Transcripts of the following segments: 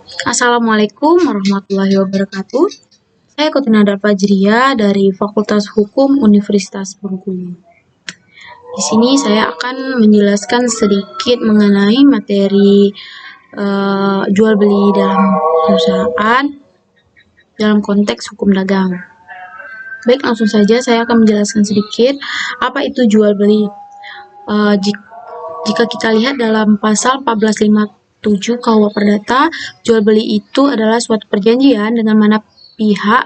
Assalamualaikum warahmatullahi wabarakatuh. Saya Kotinada Fajriya dari Fakultas Hukum Universitas Bengkulu. Di sini saya akan menjelaskan sedikit mengenai materi jual beli dalam perusahaan dalam konteks hukum dagang. Baik, langsung saja saya akan menjelaskan sedikit apa itu jual beli. Jika kita lihat dalam pasal 1457 KUH Perdata, jual beli itu adalah suatu perjanjian dengan mana pihak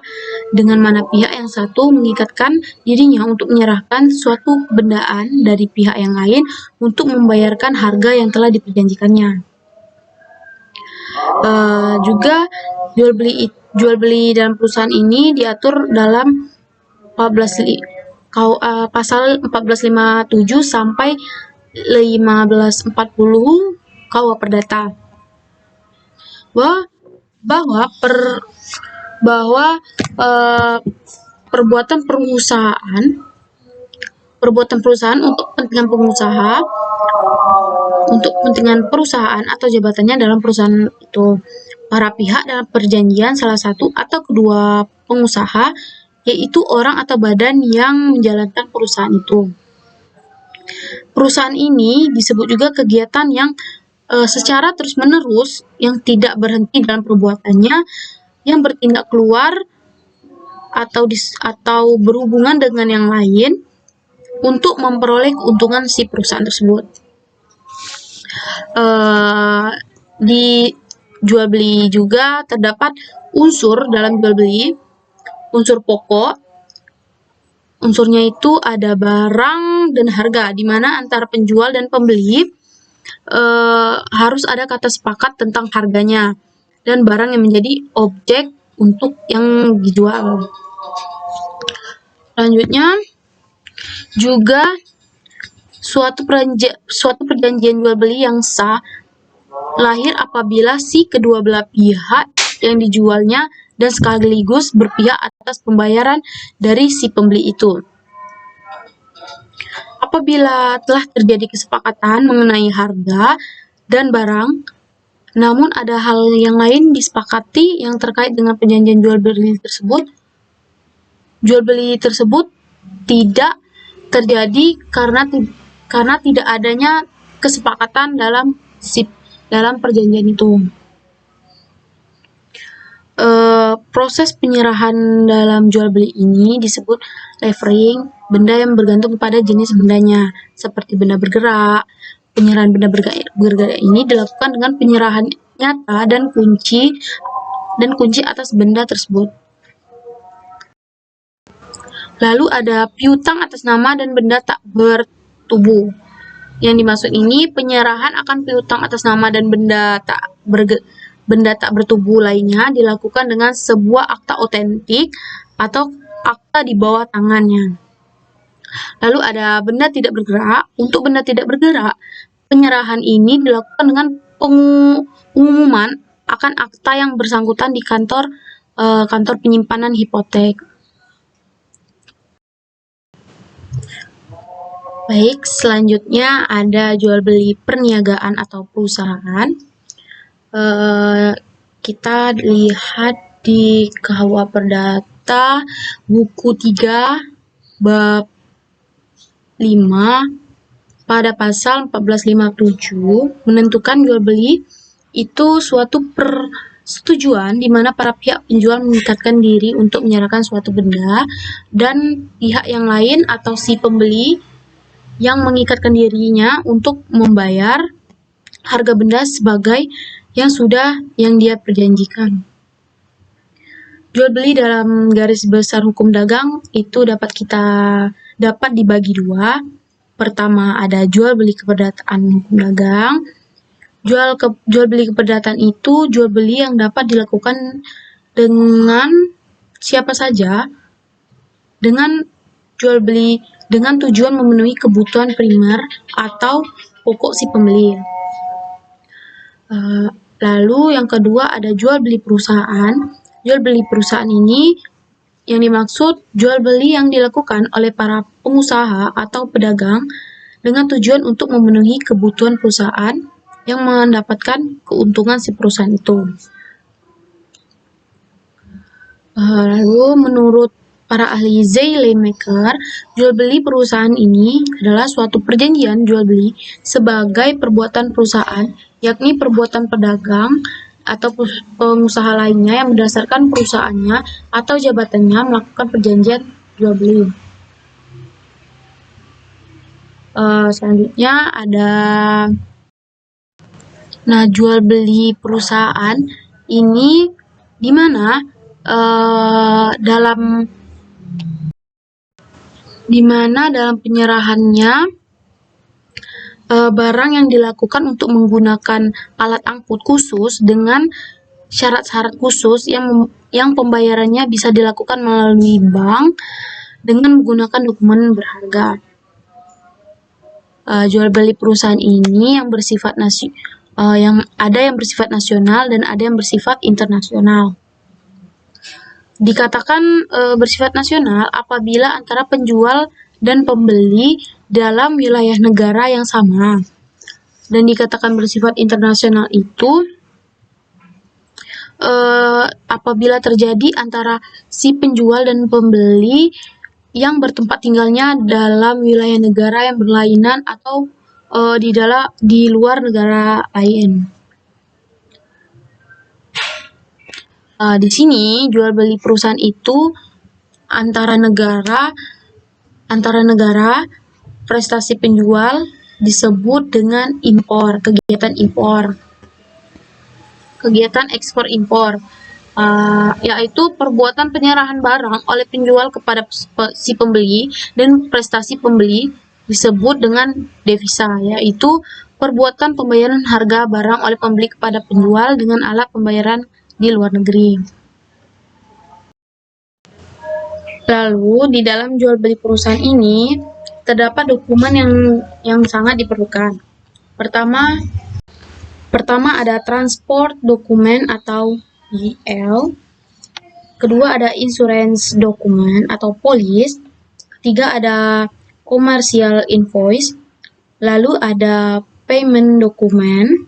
yang satu mengikatkan dirinya untuk menyerahkan suatu bendaan dari pihak yang lain untuk membayarkan harga yang telah diperjanjikannya. Juga jual beli dalam perusahaan ini diatur dalam pasal 1457 sampai 1540 KUH Perdata bahwa perbuatan perusahaan untuk kepentingan perusahaan atau jabatannya dalam perusahaan itu, para pihak dalam perjanjian salah satu atau kedua pengusaha, yaitu orang atau badan yang menjalankan perusahaan itu. Perusahaan ini disebut juga kegiatan yang secara terus-menerus yang tidak berhenti dalam perbuatannya, yang bertindak keluar atau berhubungan dengan yang lain untuk memperoleh keuntungan si perusahaan tersebut. Di jual beli juga terdapat unsur dalam jual beli, unsur pokok. Unsurnya itu ada barang dan harga, di mana antara penjual dan pembeli harus ada kata sepakat tentang harganya dan barang yang menjadi objek untuk yang dijual. Selanjutnya juga suatu perjanjian jual beli yang sah lahir apabila si kedua belah pihak yang dijualnya dan sekaligus berpihak atas pembayaran dari si pembeli itu. Apabila telah terjadi kesepakatan mengenai harga dan barang, namun ada hal yang lain disepakati yang terkait dengan perjanjian jual beli tersebut tidak terjadi karena tidak adanya kesepakatan dalam perjanjian itu. Proses penyerahan dalam jual beli ini disebut levering, benda yang bergantung kepada jenis bendanya, seperti benda bergerak. Penyerahan benda bergerak ini dilakukan dengan penyerahan nyata dan kunci atas benda tersebut. Lalu ada piutang atas nama dan benda tak bertubuh. Yang dimaksud ini penyerahan akan piutang atas nama dan benda tak bertubuh lainnya dilakukan dengan sebuah akta otentik atau akta di bawah tangannya. Lalu ada benda tidak bergerak. Untuk benda tidak bergerak, penyerahan ini dilakukan dengan pengumuman akan akta yang bersangkutan di kantor penyimpanan hipotek. Baik, selanjutnya ada jual beli perniagaan atau perusahaan. Kita lihat di KUH Perdata buku 3 bab 5 pada pasal 1457 menentukan jual beli itu suatu persetujuan di mana para pihak penjual mengikatkan diri untuk menyerahkan suatu benda dan pihak yang lain atau si pembeli yang mengikatkan dirinya untuk membayar harga benda sebagai yang dia perjanjikan. Jual beli dalam garis besar hukum dagang itu dapat dibagi dua. Pertama ada jual beli keperdataan hukum dagang. Jual beli keperdataan itu jual beli yang dapat dilakukan dengan siapa saja dengan tujuan memenuhi kebutuhan primer atau pokok si pembeli. Lalu yang kedua ada jual beli perusahaan. Jual beli perusahaan ini yang dimaksud jual beli yang dilakukan oleh para pengusaha atau pedagang dengan tujuan untuk memenuhi kebutuhan perusahaan yang mendapatkan keuntungan si perusahaan itu. Lalu menurut para ahli Zeymaker, jual beli perusahaan ini adalah suatu perjanjian jual beli sebagai perbuatan perusahaan, yakni perbuatan pedagang atau pengusaha lainnya yang berdasarkan perusahaannya atau jabatannya melakukan perjanjian jual beli. Selanjutnya ada, nah, jual beli perusahaan ini di mana dalam penyerahannya barang yang dilakukan untuk menggunakan alat angkut khusus dengan syarat-syarat khusus yang pembayarannya bisa dilakukan melalui bank dengan menggunakan dokumen berharga. Jual beli perusahaan ini yang bersifat yang bersifat nasional dan ada yang bersifat internasional. Dikatakan bersifat nasional apabila antara penjual dan pembeli dalam wilayah negara yang sama. Dan dikatakan bersifat internasional itu apabila terjadi antara si penjual dan pembeli yang bertempat tinggalnya dalam wilayah negara yang berlainan atau di luar negara lain. Di sini jual beli perusahaan itu antara negara, prestasi penjual disebut dengan impor, kegiatan ekspor impor, yaitu perbuatan penyerahan barang oleh penjual kepada si pembeli, dan prestasi pembeli disebut dengan devisa, yaitu perbuatan pembayaran harga barang oleh pembeli kepada penjual dengan alat pembayaran di luar negeri. Lalu di dalam jual beli perusahaan ini terdapat dokumen yang sangat diperlukan. Pertama ada transport dokumen atau IL. Kedua ada insurance dokumen atau polis. Ketiga ada commercial invoice. Lalu ada payment dokumen.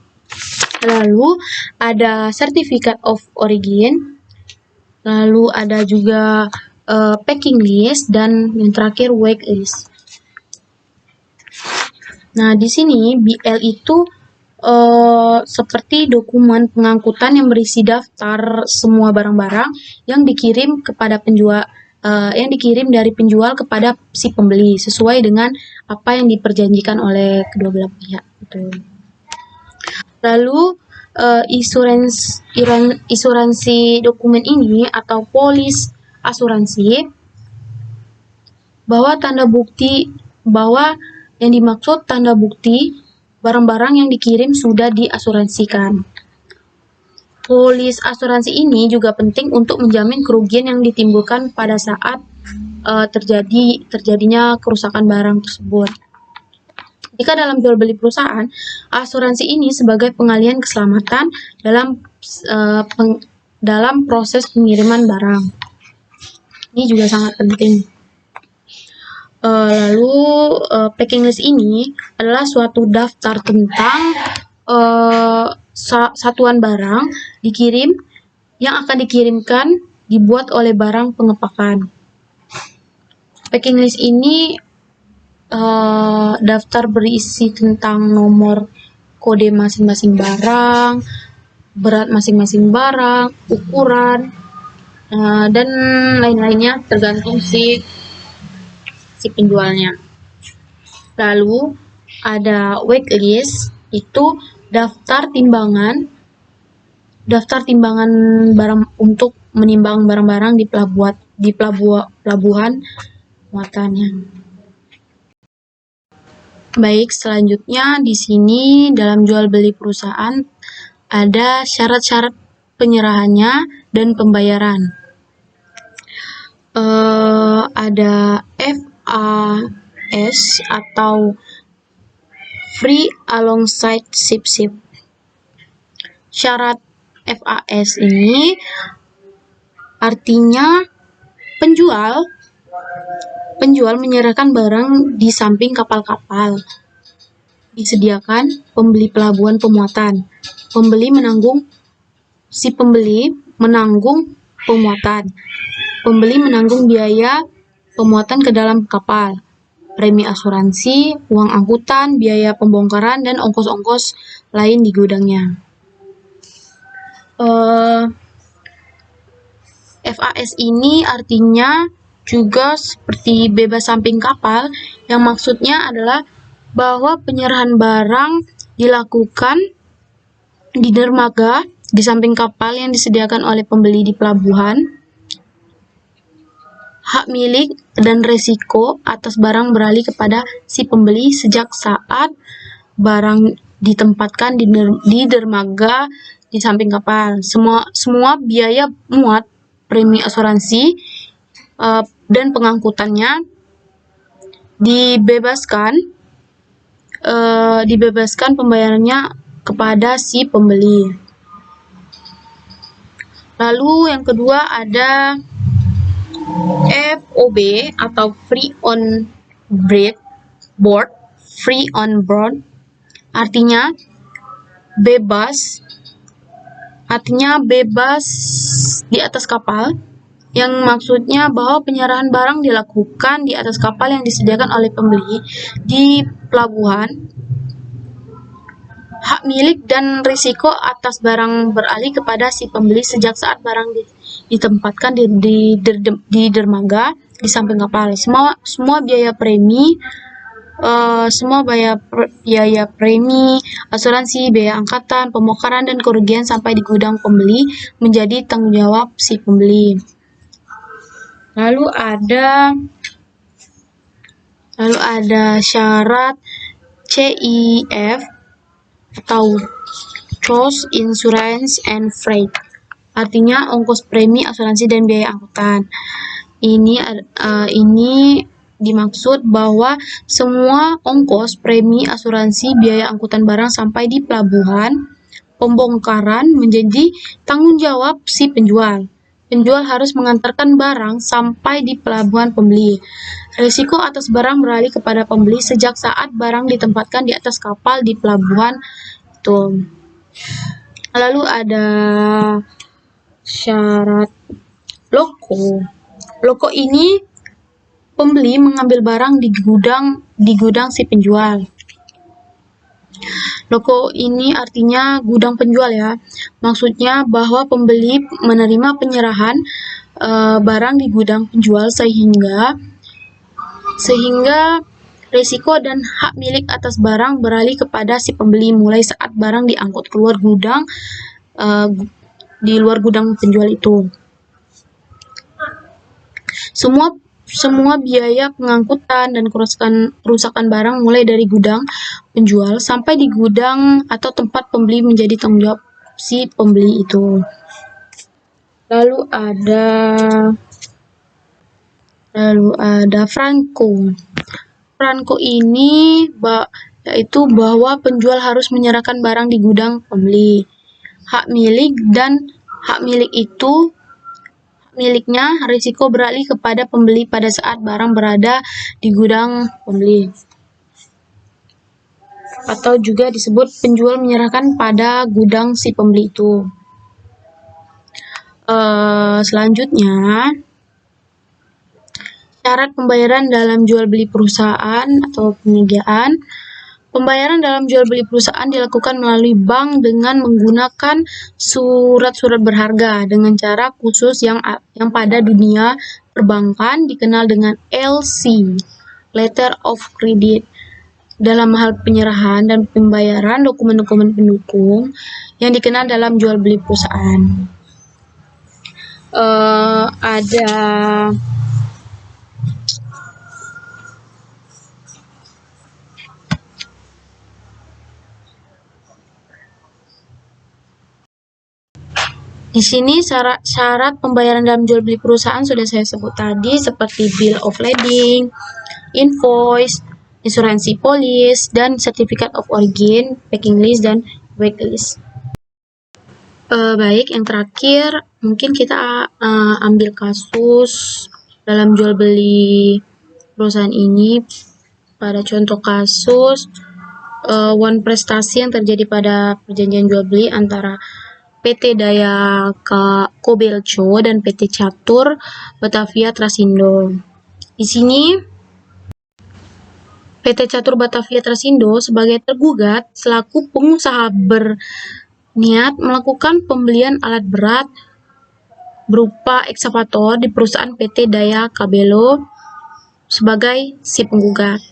Lalu ada certificate of origin. Lalu ada juga packing list, dan yang terakhir weight list. Nah, di sini BL itu seperti dokumen pengangkutan yang berisi daftar semua barang-barang yang dikirim kepada penjual, yang dikirim dari penjual kepada si pembeli sesuai dengan apa yang diperjanjikan oleh kedua belah pihak. Lalu asuransi dokumen ini atau polis asuransi bahwa yang dimaksud tanda bukti barang-barang yang dikirim sudah diasuransikan. Polis asuransi ini juga penting untuk menjamin kerugian yang ditimbulkan pada saat terjadinya kerusakan barang tersebut. Jika dalam jual beli perusahaan, asuransi ini sebagai pengalihan keselamatan dalam proses pengiriman barang. Ini juga sangat penting. Lalu packing list ini adalah suatu daftar tentang satuan barang yang akan dikirimkan dibuat oleh barang pengepakan. Packing list ini daftar berisi tentang nomor kode masing-masing barang, berat masing-masing barang, ukuran, dan lain-lainnya tergantung si penjualnya. Lalu ada weight list, itu daftar timbangan barang untuk menimbang barang-barang di pelabuhan muatannya. Baik, selanjutnya di sini dalam jual beli perusahaan ada syarat-syarat penyerahannya dan pembayaran. Ada FAS atau free alongside ship. Syarat FAS ini artinya penjual menyerahkan barang di samping kapal-kapal disediakan pembeli pelabuhan pemuatan. Si pembeli menanggung pemuatan. Pembeli menanggung biaya pemuatan ke dalam kapal, premi asuransi, uang angkutan, biaya pembongkaran, dan ongkos-ongkos lain di gudangnya. FAS ini artinya juga seperti bebas samping kapal, yang maksudnya adalah bahwa penyerahan barang dilakukan di dermaga di samping kapal yang disediakan oleh pembeli di pelabuhan. Hak milik dan resiko atas barang beralih kepada si pembeli sejak saat barang ditempatkan di dermaga di samping kapal. Semua biaya muat, premi asuransi, dan pengangkutannya dibebaskan pembayarannya kepada si pembeli. Lalu yang kedua ada FOB atau free on board, artinya bebas di atas kapal, yang maksudnya bahwa penyerahan barang dilakukan di atas kapal yang disediakan oleh pembeli di pelabuhan. Hak milik dan risiko atas barang beralih kepada si pembeli sejak saat barang ditempatkan di dermaga di samping kapal. Semua biaya premi, asuransi, biaya angkatan, pembongkaran, dan kerugian sampai di gudang pembeli menjadi tanggung jawab si pembeli. Lalu ada syarat CIF atau Cost, Insurance, and Freight, artinya ongkos, premi, asuransi, dan biaya angkutan. Ini dimaksud bahwa semua ongkos, premi, asuransi, biaya angkutan barang sampai di pelabuhan, pembongkaran menjadi tanggung jawab si penjual. Penjual harus mengantarkan barang sampai di pelabuhan pembeli. Risiko atas barang beralih kepada pembeli sejak saat barang ditempatkan di atas kapal di pelabuhan itu. Lalu ada syarat loko. Loko ini pembeli mengambil barang di gudang si penjual. Loko ini artinya gudang penjual ya. Maksudnya bahwa pembeli menerima penyerahan barang di gudang penjual sehingga risiko dan hak milik atas barang beralih kepada si pembeli mulai saat barang diangkut keluar gudang di luar gudang penjual itu. Semua biaya pengangkutan dan kerusakan barang mulai dari gudang penjual sampai di gudang atau tempat pembeli menjadi tanggung jawab si pembeli itu. Lalu ada franko. Franko ini yaitu bahwa penjual harus menyerahkan barang di gudang pembeli. Hak miliknya risiko beralih kepada pembeli pada saat barang berada di gudang pembeli, atau juga disebut penjual menyerahkan pada gudang si pembeli itu. Selanjutnya, syarat pembayaran dalam jual beli perusahaan atau penyediaan. Pembayaran dalam jual beli perusahaan dilakukan melalui bank dengan menggunakan surat-surat berharga dengan cara khusus yang pada dunia perbankan dikenal dengan LC, Letter of Credit. Dalam hal penyerahan dan pembayaran dokumen-dokumen pendukung yang dikenal dalam jual beli perusahaan. Di sini syarat pembayaran dalam jual beli perusahaan sudah saya sebut tadi, seperti bill of lading, invoice, asuransi polis, dan certificate of origin, packing list, dan weight list. Baik, yang terakhir mungkin kita ambil kasus dalam jual beli perusahaan ini. Pada contoh kasus one prestasi yang terjadi pada perjanjian jual beli antara PT Daya Kobelco dan PT Catur Batavia Trasindo. Di sini PT Catur Batavia Trasindo sebagai tergugat selaku pengusaha berniat melakukan pembelian alat berat berupa ekskavator di perusahaan PT Daya Kabelo sebagai si penggugat.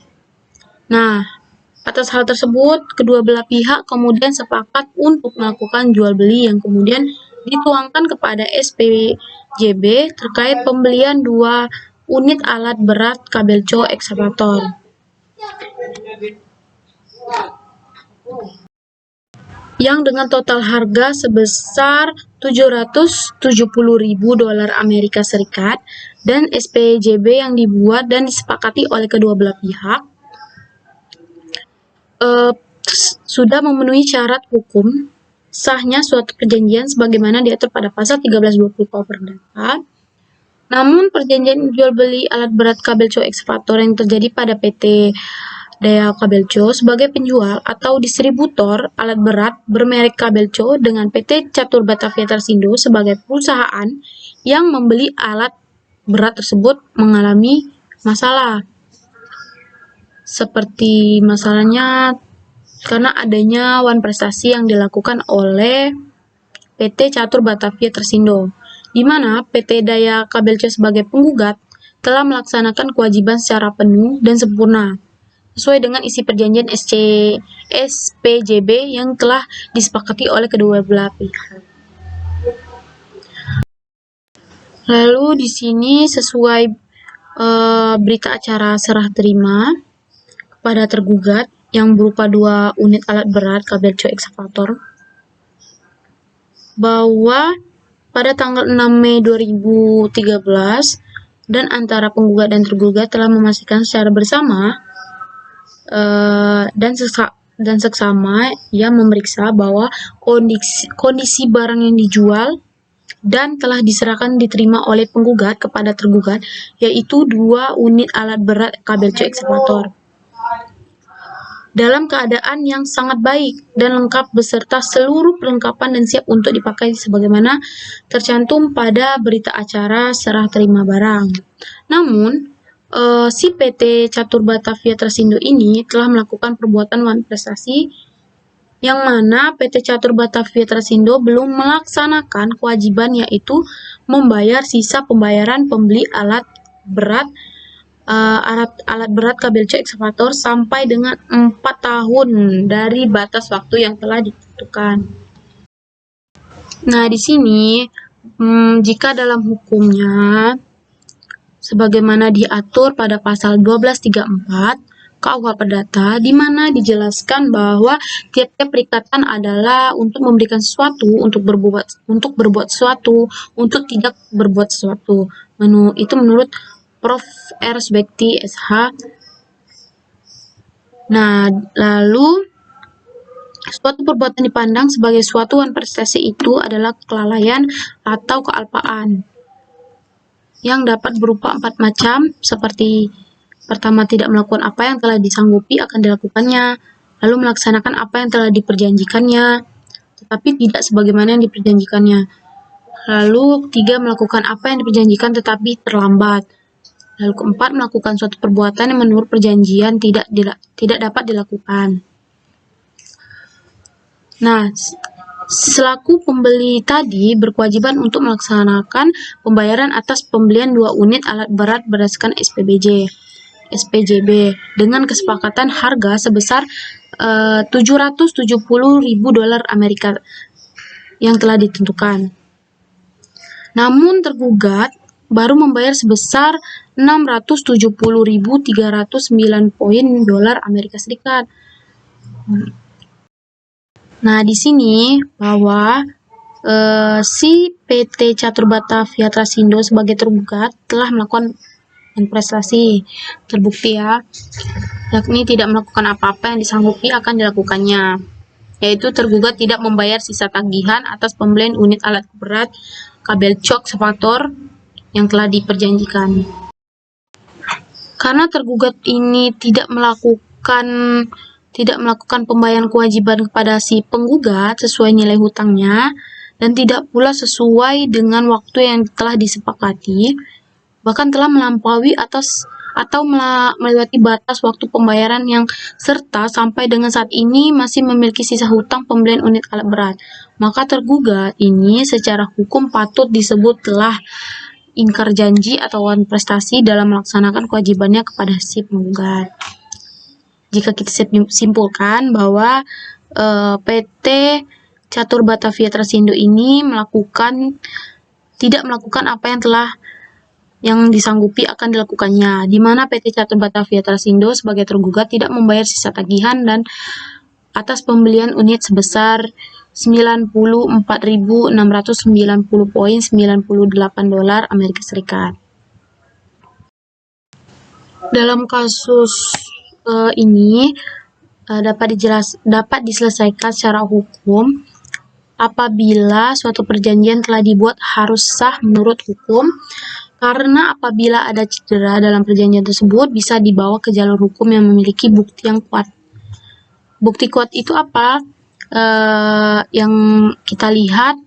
Nah, atas hal tersebut, kedua belah pihak kemudian sepakat untuk melakukan jual beli yang kemudian dituangkan kepada SPJB terkait pembelian 2 unit alat berat Kabelco ekskavator. Yang dengan total harga sebesar $770.000 dan SPJB yang dibuat dan disepakati oleh kedua belah pihak sudah memenuhi syarat hukum sahnya suatu perjanjian sebagaimana diatur pada pasal 1320 KUH Perdata. Namun perjanjian jual beli alat berat Kabelco ekskavator yang terjadi pada PT Daya Kabelco sebagai penjual atau distributor alat berat bermerek Kabelco dengan PT Catur Batavia Trasindo sebagai perusahaan yang membeli alat berat tersebut mengalami masalah. Seperti masalahnya karena adanya wan prestasi yang dilakukan oleh PT Catur Batavia Trasindo, di mana PT Daya Kabelco sebagai penggugat telah melaksanakan kewajiban secara penuh dan sempurna sesuai dengan isi perjanjian SPJB yang telah disepakati oleh kedua belah pihak. Lalu di sini sesuai berita acara serah terima kepada tergugat yang berupa 2 unit alat berat Kabelco ekskavator, bahwa pada tanggal 6 Mei 2013 dan antara penggugat dan tergugat telah memastikan secara bersama dan seksama yang memeriksa bahwa kondisi barang yang dijual dan telah diterima oleh penggugat kepada tergugat yaitu 2 unit alat berat Kabelco ekskavator dalam keadaan yang sangat baik dan lengkap beserta seluruh perlengkapan dan siap untuk dipakai sebagaimana tercantum pada berita acara serah terima barang. Namun si PT Catur Batavia Trasindo ini telah melakukan perbuatan wan prestasi yang mana PT Catur Batavia Trasindo belum melaksanakan kewajiban yaitu membayar sisa pembayaran pembeli alat berat Kabelco ekskavator sampai dengan 4 tahun dari batas waktu yang telah ditentukan. Nah, di sini jika dalam hukumnya sebagaimana diatur pada pasal 1234 KUH Perdata, di mana dijelaskan bahwa tiap-tiap perikatan adalah untuk memberikan sesuatu, untuk berbuat sesuatu, untuk tidak berbuat sesuatu. Itu menurut Prof. R. Subekti SH. Nah, lalu suatu perbuatan dipandang sebagai suatu wan prestasi itu adalah kelalaian atau kealpaan yang dapat berupa 4 macam, seperti pertama, tidak melakukan apa yang telah disanggupi akan dilakukannya, lalu melaksanakan apa yang telah diperjanjikannya, tetapi tidak sebagaimana yang diperjanjikannya. Lalu 3, melakukan apa yang diperjanjikan tetapi terlambat. Lalu keempat, melakukan suatu perbuatan yang menurut perjanjian tidak dapat dilakukan. Nah, selaku pembeli tadi berkewajiban untuk melaksanakan pembayaran atas pembelian 2 unit alat berat berdasarkan SPJB dengan kesepakatan harga sebesar $770.000 yang telah ditentukan. Namun tergugat baru membayar sebesar $670.309 Nah, di sini bahwa si PT Catur Batavia Trasindo sebagai tergugat telah melakukan prestasi terbukti yakni tidak melakukan apa-apa yang disanggupi akan dilakukannya, yaitu tergugat tidak membayar sisa tagihan atas pembelian unit alat berat Kabelco ekskavator yang telah diperjanjikan. Karena tergugat ini tidak melakukan pembayaran kewajiban kepada si penggugat sesuai nilai hutangnya, dan tidak pula sesuai dengan waktu yang telah disepakati, bahkan telah melampaui atau melewati batas waktu pembayaran yang serta sampai dengan saat ini masih memiliki sisa hutang pembelian unit alat berat, maka tergugat ini secara hukum patut disebut telah ingkar janji atau wan prestasi dalam melaksanakan kewajibannya kepada si penggugat. Jika kita simpulkan bahwa PT Catur Batavia Trasindo ini tidak melakukan apa yang disanggupi akan dilakukannya, di mana PT Catur Batavia Trasindo sebagai tergugat tidak membayar sisa tagihan dan atas pembelian unit sebesar $94.690.98 Amerika Serikat. Dalam kasus ini dapat diselesaikan secara hukum apabila suatu perjanjian telah dibuat harus sah menurut hukum, karena apabila ada cedera dalam perjanjian tersebut bisa dibawa ke jalur hukum yang memiliki bukti yang kuat. Bukti kuat itu apa? Yang kita lihat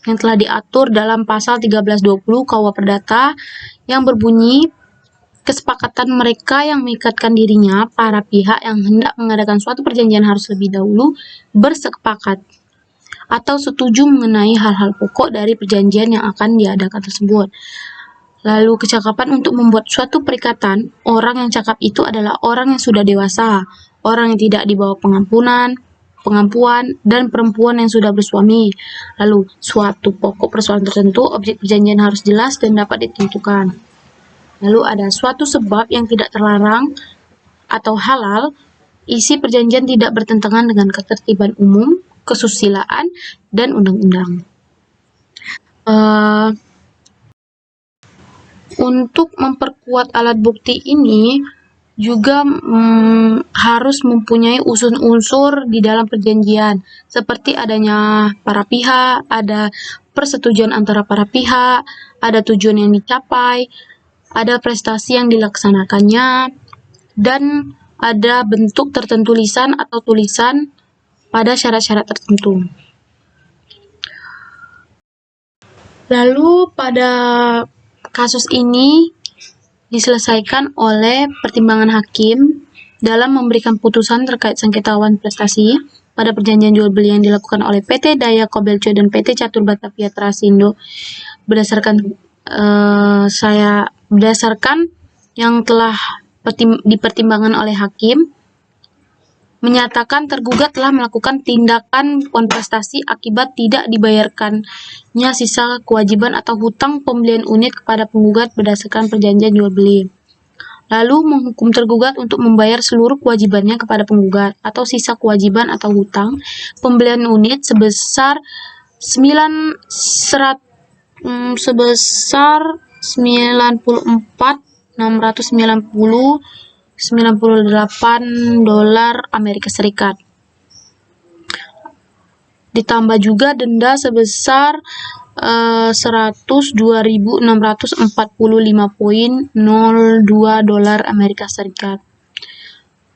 yang telah diatur dalam pasal 1320 KUH Perdata yang berbunyi, kesepakatan mereka yang mengikatkan dirinya, para pihak yang hendak mengadakan suatu perjanjian harus lebih dahulu bersepakat atau setuju mengenai hal-hal pokok dari perjanjian yang akan diadakan tersebut. Lalu kecakapan untuk membuat suatu perikatan, orang yang cakap itu adalah orang yang sudah dewasa, orang yang tidak di bawah pengampuan, dan perempuan yang sudah bersuami. Lalu suatu pokok persoalan tertentu, objek perjanjian harus jelas dan dapat ditentukan. Lalu ada suatu sebab yang tidak terlarang atau halal, isi perjanjian tidak bertentangan dengan ketertiban umum, kesusilaan, dan undang-undang. Untuk memperkuat alat bukti ini juga harus mempunyai unsur-unsur di dalam perjanjian, seperti adanya para pihak, ada persetujuan antara para pihak, ada tujuan yang dicapai, ada prestasi yang dilaksanakannya, dan ada bentuk tertentu lisan atau tulisan pada syarat-syarat tertentu. Lalu pada kasus ini diselesaikan oleh pertimbangan hakim dalam memberikan putusan terkait sengketa wan prestasi pada perjanjian jual beli yang dilakukan oleh PT Daya Kobelco dan PT Catur Batavia Trasindo berdasarkan yang telah dipertimbangkan oleh hakim, menyatakan tergugat telah melakukan tindakan wan prestasi akibat tidak dibayarkannya sisa kewajiban atau hutang pembelian unit kepada penggugat berdasarkan perjanjian jual beli. Lalu menghukum tergugat untuk membayar seluruh kewajibannya kepada penggugat atau sisa kewajiban atau hutang pembelian unit sebesar 94.690.98 dolar Amerika Serikat. Ditambah juga denda sebesar 102.645.02 dolar Amerika Serikat.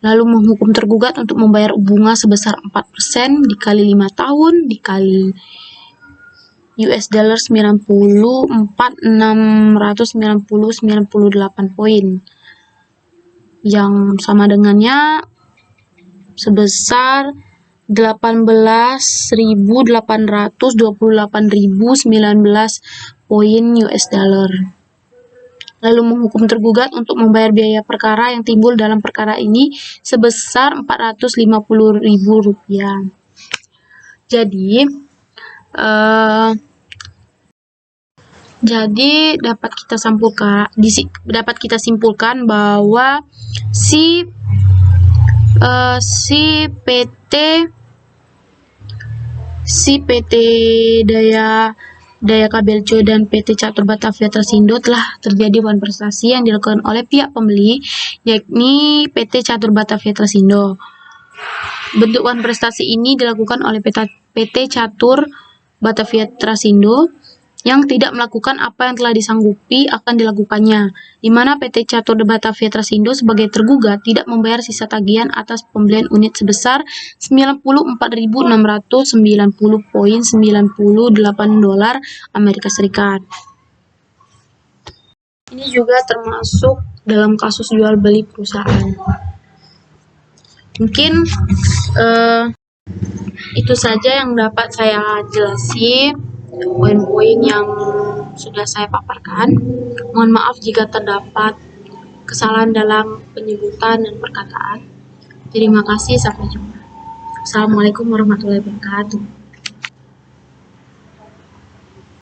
Lalu menghukum tergugat untuk membayar bunga sebesar 4% dikali 5 tahun dikali $94.690.98 poin, yang sama dengannya sebesar 18.828.019 poin US dollar. Lalu menghukum tergugat untuk membayar biaya perkara yang timbul dalam perkara ini sebesar Rp450.000. Jadi dapat kita simpulkan bahwa si PT Daya Kobelco dan PT Catur Batavia Trasindo telah terjadi wan prestasi yang dilakukan oleh pihak pembeli, yakni PT Catur Batavia Trasindo. Bentuk wan prestasi ini dilakukan oleh PT Catur Batavia Trasindo yang tidak melakukan apa yang telah disanggupi akan dilakukannya, di mana PT Catur de Batavia Trasindo sebagai tergugat tidak membayar sisa tagihan atas pembelian unit sebesar $94.690,98 Amerika Serikat. Ini juga termasuk dalam kasus jual beli perusahaan. Mungkin itu saja yang dapat saya jelasin, poin-poin yang sudah saya paparkan. Mohon maaf jika terdapat kesalahan dalam penyebutan dan perkataan. Terima kasih, sampai jumpa. Assalamualaikum warahmatullahi wabarakatuh.